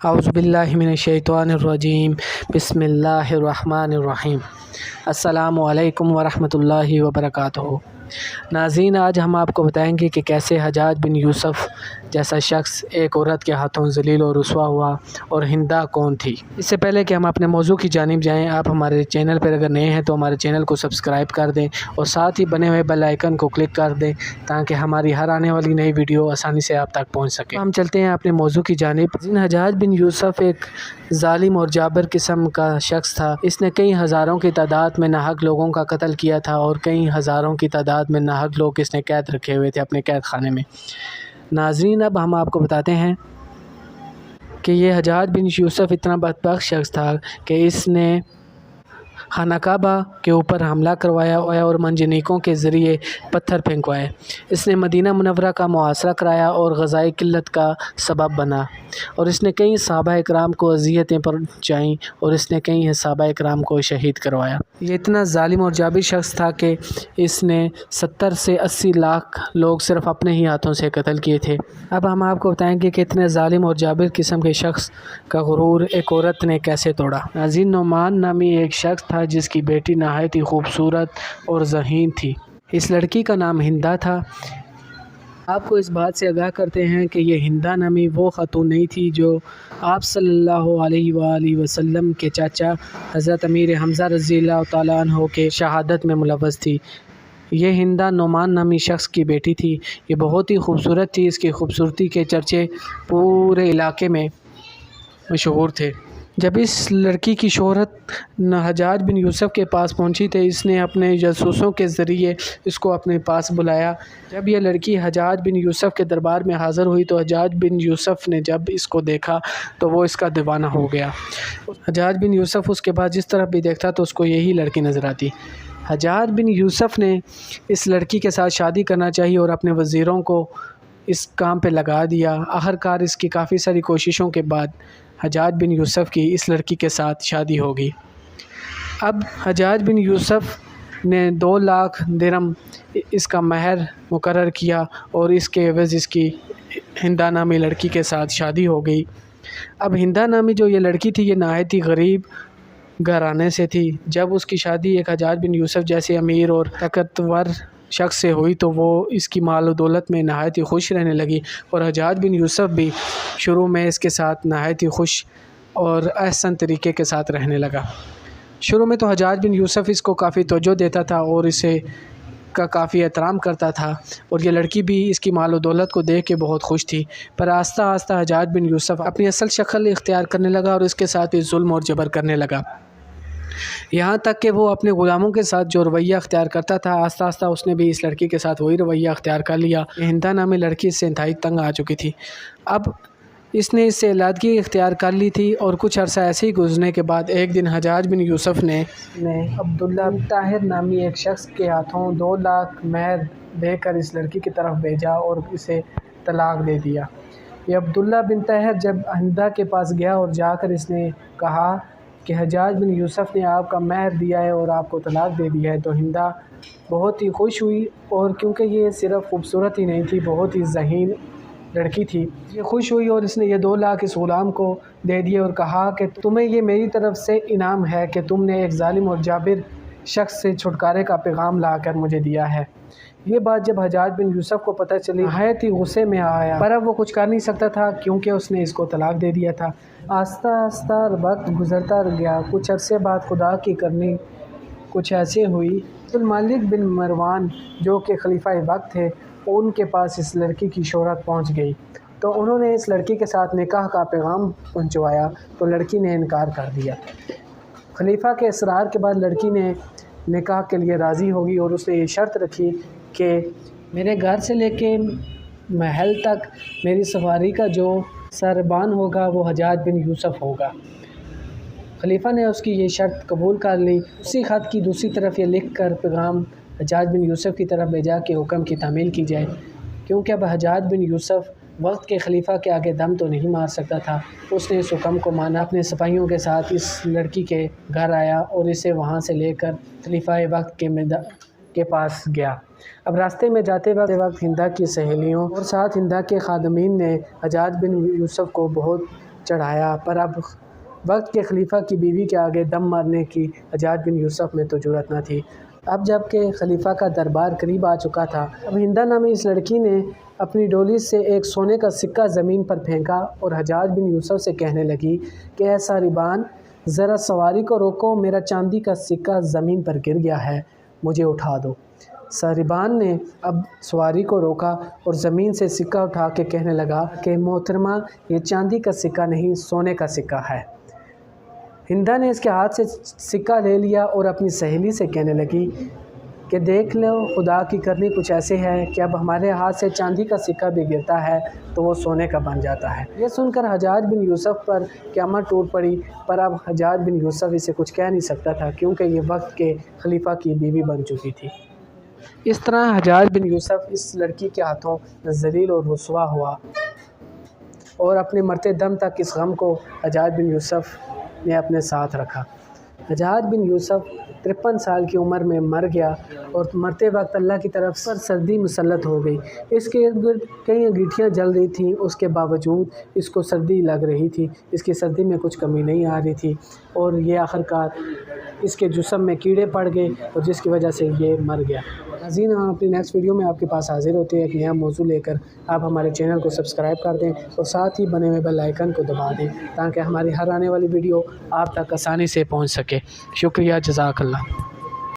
अऊज़ुबिल्लाहि मिनश्शैतानिर्रजीम बिस्मिल्लाहिर्रहमानिर्रहीम। अस्सलामु अलैकुम वरहमतुल्लाहि वबरकातुहू। नाज़रीन, आज हम आपको बताएंगे कि कैसे हज्जाज बिन यूसुफ़ जैसा शख्स एक औरत के हाथों ज़लील और रुस्वा हुआ और हिंदा कौन थी। इससे पहले कि हम अपने मौजू की जानिब जाएं, आप हमारे चैनल पर अगर नए हैं तो हमारे चैनल को सब्सक्राइब कर दें और साथ ही बने हुए बेल आइकन को क्लिक कर दें ताकि हमारी हर आने वाली नई वीडियो आसानी से आप तक पहुंच सके। हम चलते हैं अपने मौजू की जानिब। हज्जाज बिन यूसुफ़ एक ज़ालिम और जाबिर किस्म का शख्स था। इसने कई हज़ारों की तादाद में नाहक लोगों का कत्ल किया था और कई हज़ारों की तादाद में नाहक लोग इसने कैद रखे हुए थे अपने कैद खाने में। नाज़रीन, अब हम आपको बताते हैं कि ये हज्जाज बिन यूसुफ़ इतना बदबख्त शख्स था कि इसने खाना काबा के ऊपर हमला करवाया और मंजनीकों के ज़रिए पत्थर फेंकवाए। इसने मदीना मुनव्वरा का मुहासरा कराया और ग़ज़ाई किल्लत का सबब बना और इसने कई सहाबा इकराम को अज़ियतें पहुंचाईं और इसने कई सहाबा इकराम को शहीद करवाया। ये इतना ज़ालिम और जाबिर शख्स था कि इसने 70 से 80 लाख लोग सिर्फ़ अपने ही हाथों से कत्ल किए थे। अब हम आपको बताएंगे कि इतने ज़ालिम और जाबिर किस्म के शख्स का गुरूर एक औरत ने कैसे तोड़ा। नाज़रीन, नुमान नामी एक शख्स था जिसकी बेटी नहायत ही खूबसूरत और ज़हीन थी। इस लड़की का नाम हिंदा था। आपको इस बात से आगाह करते हैं कि ये हिंदा नामी वो खातून नहीं थी जो आप सल्लल्लाहु अलैहि वसल्लम के चाचा हज़रत अमीर हमज़ा रज़ियल्लाहु तआला अन्हु के शहादत में मुलव्वस थी। ये हिंदा नुमान नामी शख्स की बेटी थी। ये बहुत ही खूबसूरत थी। इसकी खूबसूरती के चर्चे पूरे इलाके में मशहूर थे। जब इस लड़की की शोहरत हज्जाज बिन यूसुफ़ के पास पहुंची तो इसने अपने जासूसों के ज़रिए इसको अपने पास बुलाया। जब यह लड़की हज्जाज बिन यूसुफ़ के दरबार में हाज़िर हुई तो हज्जाज बिन यूसुफ़ ने जब इसको देखा तो वो इसका दीवाना हो गया। हज्जाज बिन यूसुफ़ उसके बाद जिस तरफ भी देखता तो उसको यही लड़की नज़र आती। हज्जाज बिन यूसुफ़ ने इस लड़की के साथ शादी करना चाहिए और अपने वज़ीरों को इस काम पे लगा दिया। आखिरकार इसकी काफ़ी सारी कोशिशों के बाद हज्जाज बिन यूसुफ़ की इस लड़की के साथ शादी हो गई। अब हज्जाज बिन यूसुफ़ ने 2 लाख दिरहम इसका महर मुकर्रर किया और इसके एवज़ इसकी हिंदा नामी लड़की के साथ शादी हो गई। अब हिंदा नामी जो ये लड़की थी ये नहायत ही गरीब घराने से थी। जब उसकी शादी एक हज्जाज बिन यूसुफ़ जैसे अमीर और ताकतवर शख्स से हुई तो वो इसकी माल और दौलत में नहायत ही खुश रहने लगी और हज्जाज बिन यूसुफ़ भी शुरू में इसके साथ नहायत ही खुश और अहसन तरीके के साथ रहने लगा। शुरू में तो हज्जाज बिन यूसुफ़ इसको काफ़ी तवज्जो देता था और इसे का काफ़ी एहतराम करता था और ये लड़की भी इसकी माल और दौलत को देख के बहुत खुश थी। पर आस्ता आस्ता हज्जाज बिन यूसुफ़ अपनी असल शक्ल इख्तियार करने लगा और इसके साथ ही जुल्म और जबर करने लगा। यहाँ तक कि वो अपने ग़ुलामों के साथ जो रवैया अख्तियार करता था आस्ता आस्ता उसने भी इस लड़की के साथ वही रवैया अख्तियार कर लिया। हिंदा नामी लड़की इससे इंतहाई तंग आ चुकी थी। अब इसने इससे अलहदगी इख्तियार कर ली थी और कुछ अर्सा ऐसे ही गुजरने के बाद एक दिन हज्जाज बिन यूसुफ़ ने अब्दुल्ला ताहिर नामी एक शख्स के हाथों 2 लाख महर देकर इस लड़की की तरफ भेजा और इसे तलाक दे दिया। ये अब्दुल्ला बिन ताहिर जब हिंदा के पास गया और जाकर इसने कहा कि हज्जाज बिन यूसुफ़ ने आपका महर दिया है और आपको तलाक दे दिया है तो हिंदा बहुत ही खुश हुई और क्योंकि ये सिर्फ़ खूबसूरत ही नहीं थी, बहुत ही ज़हीन लड़की थी। ये खुश हुई और इसने ये 2 लाख इस ग़ुलाम को दे दिए और कहा कि तुम्हें ये मेरी तरफ़ से इनाम है कि तुमने एक ज़ालिम और जाबिर शख्स से छुटकारे का पैगाम ला कर मुझे दिया है। ये बात जब हज्जाज बिन यूसुफ़ को पता चली नहायत ही गुस्से में आया, पर अब वो कुछ कर नहीं सकता था क्योंकि उसने इसको तलाक दे दिया था। आस्ता आस्ता वक्त गुज़रता गया। कुछ अरसे बाद खुदा की करनी कुछ ऐसे हुई। अब्दुल मालिक बिन मरवान जो कि खलीफा वक्त थे उनके पास इस लड़की की शोहरत पहुंच गई तो उन्होंने इस लड़की के साथ निकाह का पैगाम पहुंचवाया तो लड़की ने इनकार कर दिया। खलीफा के इसरार के बाद लड़की ने निकाह के लिए राज़ी होगी और उसने ये शर्त रखी कि मेरे घर से लेके महल तक मेरी सवारी का जो सरबान होगा वो हज्जाज बिन यूसुफ़ होगा। खलीफा ने उसकी ये शर्त कबूल कर ली। उसी ख़त की दूसरी तरफ ये लिख कर पैगाम हज्जाज बिन यूसुफ़ की तरफ भेजा कि हुक्म की तामील की जाए क्योंकि अब हज्जाज बिन यूसुफ़ वक्त के खलीफा के आगे दम तो नहीं मार सकता था। उसने इस हुक्म को माना, अपने सिपाहियों के साथ इस लड़की के घर आया और इसे वहाँ से लेकर खलीफा वक्त के पास गया। अब रास्ते में जाते वक्त हिंदा की सहेलियों और साथ हिंदा के खादमीन ने हज्जाज बिन यूसुफ़ को बहुत چڑھایا، پر اب وقت کے خلیفہ کی بیوی کے آگے دم مارنے کی حجاج بن یوسف میں تو جرأت نہ تھی۔ اب جب کہ خلیفہ کا دربار قریب آ چکا تھا، اب ہندہ نامی اس لڑکی نے اپنی ڈولی سے ایک سونے کا سکہ زمین پر پھینکا اور حجاج بن یوسف سے کہنے لگی کہ اے ساربان، ذرا سواری کو روکو، میرا چاندی کا سکہ زمین پر گر گیا ہے، مجھے اٹھا دو۔ ساربان نے اب سواری کو روکا اور زمین سے سکہ اٹھا کے کہنے لگا کہ محترمہ، یہ چاندی کا سکہ نہیں، سونے کا سکہ ہے۔ ہندہ نے اس کے ہاتھ سے سکہ لے لیا اور اپنی سہیلی سے کہنے لگی کہ دیکھ لو، خدا کی کرنی کچھ ایسے ہے کہ اب ہمارے ہاتھ سے چاندی کا سکہ بھی گرتا ہے تو وہ سونے کا بن جاتا ہے۔ یہ سن کر حجاج بن یوسف پر قیامت ٹوٹ پڑی، پر اب حجاج بن یوسف اسے کچھ کہہ نہیں سکتا تھا کیونکہ یہ وقت کے خلیفہ کی بیوی بن چکی تھی۔ اس طرح حجاج بن یوسف اس لڑکی کے ہاتھوں ذلیل اور رسوا ہوا، اور اپنے مرتے دم تک اس غم کو حجاج بن یوسف نے اپنے ساتھ رکھا۔ حجاج بن یوسف 53 سال کی عمر میں مر گیا اور مرتے وقت اللہ کی طرف پر سردی مسلط ہو گئی۔ اس کے ارد گرد کئی انگیٹھیاں جل رہی تھیں، اس کے باوجود اس کو سردی لگ رہی تھی، اس کی سردی میں کچھ کمی نہیں آ رہی تھی، اور یہ آخرکار اس کے جسم میں کیڑے پڑ گئے اور جس کی وجہ سے یہ مر گیا۔ ناظرین، ہم اپنی نیکسٹ ویڈیو میں آپ کے پاس حاضر ہوتے ہیں ایک نیا موضوع لے کر۔ آپ ہمارے چینل کو سبسکرائب کر دیں اور ساتھ ہی بنے ہوئے بیل آئیکن کو دبا دیں تاکہ ہماری ہر آنے والی ویڈیو آپ تک آسانی سے پہنچ سکے۔ شکریہ، جزاک اللہ۔